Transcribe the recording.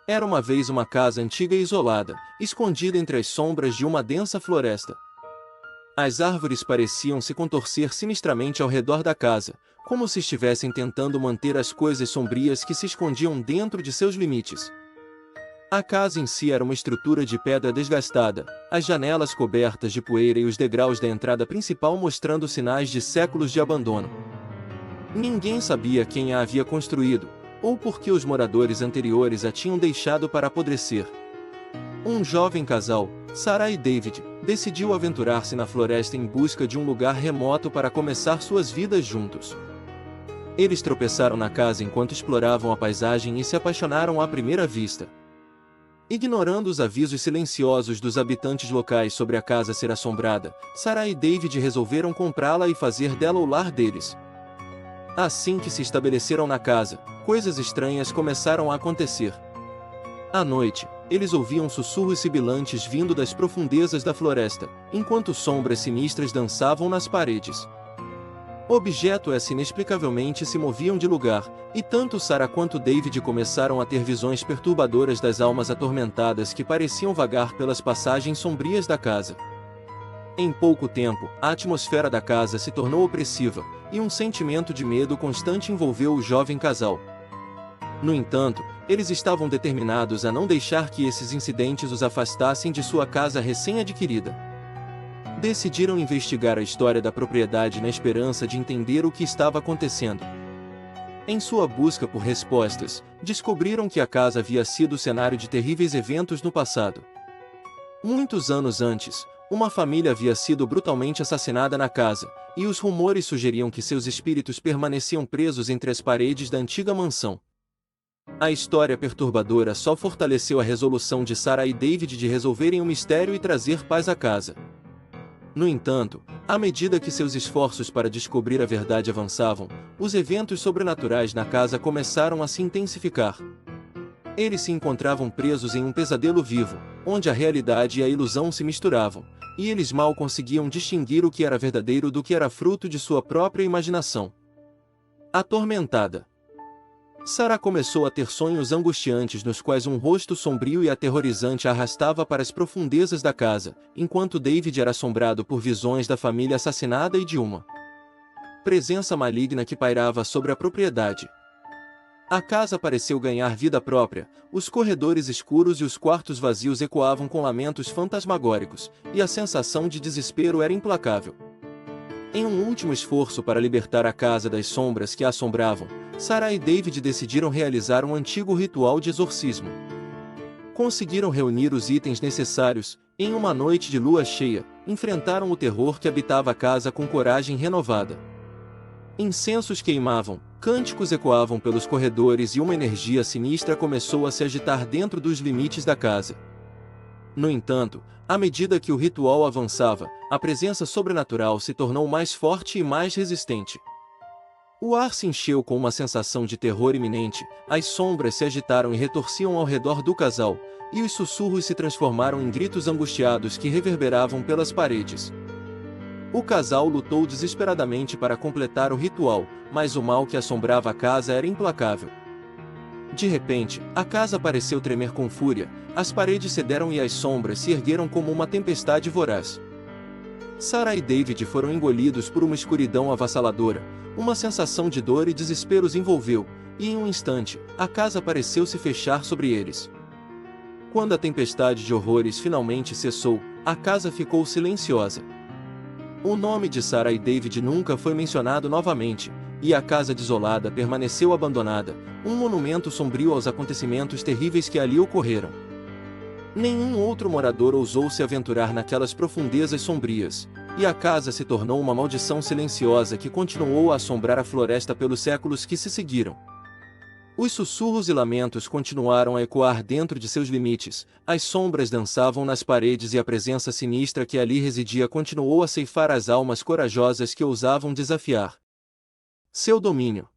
Era uma vez uma casa antiga e isolada, escondida entre as sombras de uma densa floresta. As árvores pareciam se contorcer sinistramente ao redor da casa, como se estivessem tentando manter as coisas sombrias que se escondiam dentro de seus limites. A casa em si era uma estrutura de pedra desgastada, as janelas cobertas de poeira e os degraus da entrada principal mostrando sinais de séculos de abandono. Ninguém sabia quem a havia construído, ou por que os moradores anteriores a tinham deixado para apodrecer. Um jovem casal, Sarah e David, decidiu aventurar-se na floresta em busca de um lugar remoto para começar suas vidas juntos. Eles tropeçaram na casa enquanto exploravam a paisagem e se apaixonaram à primeira vista. Ignorando os avisos silenciosos dos habitantes locais sobre a casa ser assombrada, Sarah e David resolveram comprá-la e fazer dela o lar deles. Assim que se estabeleceram na casa, coisas estranhas começaram a acontecer. À noite, eles ouviam sussurros sibilantes vindo das profundezas da floresta, enquanto sombras sinistras dançavam nas paredes. Objetos inexplicavelmente se moviam de lugar, e tanto Sarah quanto David começaram a ter visões perturbadoras das almas atormentadas que pareciam vagar pelas passagens sombrias da casa. Em pouco tempo, a atmosfera da casa se tornou opressiva, e um sentimento de medo constante envolveu o jovem casal. No entanto, eles estavam determinados a não deixar que esses incidentes os afastassem de sua casa recém-adquirida. Decidiram investigar a história da propriedade na esperança de entender o que estava acontecendo. Em sua busca por respostas, descobriram que a casa havia sido cenário de terríveis eventos no passado. Muitos anos antes, uma família havia sido brutalmente assassinada na casa, e os rumores sugeriam que seus espíritos permaneciam presos entre as paredes da antiga mansão. A história perturbadora só fortaleceu a resolução de Sarah e David de resolverem o mistério e trazer paz à casa. No entanto, à medida que seus esforços para descobrir a verdade avançavam, os eventos sobrenaturais na casa começaram a se intensificar. Eles se encontravam presos em um pesadelo vivo, onde a realidade e a ilusão se misturavam, e eles mal conseguiam distinguir o que era verdadeiro do que era fruto de sua própria imaginação. Atormentada, Sarah começou a ter sonhos angustiantes nos quais um rosto sombrio e aterrorizante a arrastava para as profundezas da casa, enquanto David era assombrado por visões da família assassinada e de uma presença maligna que pairava sobre a propriedade. A casa pareceu ganhar vida própria, os corredores escuros e os quartos vazios ecoavam com lamentos fantasmagóricos, e a sensação de desespero era implacável. Em um último esforço para libertar a casa das sombras que a assombravam, Sarah e David decidiram realizar um antigo ritual de exorcismo. Conseguiram reunir os itens necessários, em uma noite de lua cheia, enfrentaram o terror que habitava a casa com coragem renovada. Incensos queimavam, cânticos ecoavam pelos corredores e uma energia sinistra começou a se agitar dentro dos limites da casa. No entanto, à medida que o ritual avançava, a presença sobrenatural se tornou mais forte e mais resistente. O ar se encheu com uma sensação de terror iminente, as sombras se agitaram e retorciam ao redor do casal, e os sussurros se transformaram em gritos angustiados que reverberavam pelas paredes. O casal lutou desesperadamente para completar o ritual, mas o mal que assombrava a casa era implacável. De repente, a casa pareceu tremer com fúria, as paredes cederam e as sombras se ergueram como uma tempestade voraz. Sarah e David foram engolidos por uma escuridão avassaladora, uma sensação de dor e desespero os envolveu, e em um instante, a casa pareceu se fechar sobre eles. Quando a tempestade de horrores finalmente cessou, a casa ficou silenciosa. O nome de Sarah e David nunca foi mencionado novamente, e a casa desolada permaneceu abandonada, um monumento sombrio aos acontecimentos terríveis que ali ocorreram. Nenhum outro morador ousou se aventurar naquelas profundezas sombrias, e a casa se tornou uma maldição silenciosa que continuou a assombrar a floresta pelos séculos que se seguiram. Os sussurros e lamentos continuaram a ecoar dentro de seus limites, as sombras dançavam nas paredes e a presença sinistra que ali residia continuou a ceifar as almas corajosas que ousavam desafiar seu domínio.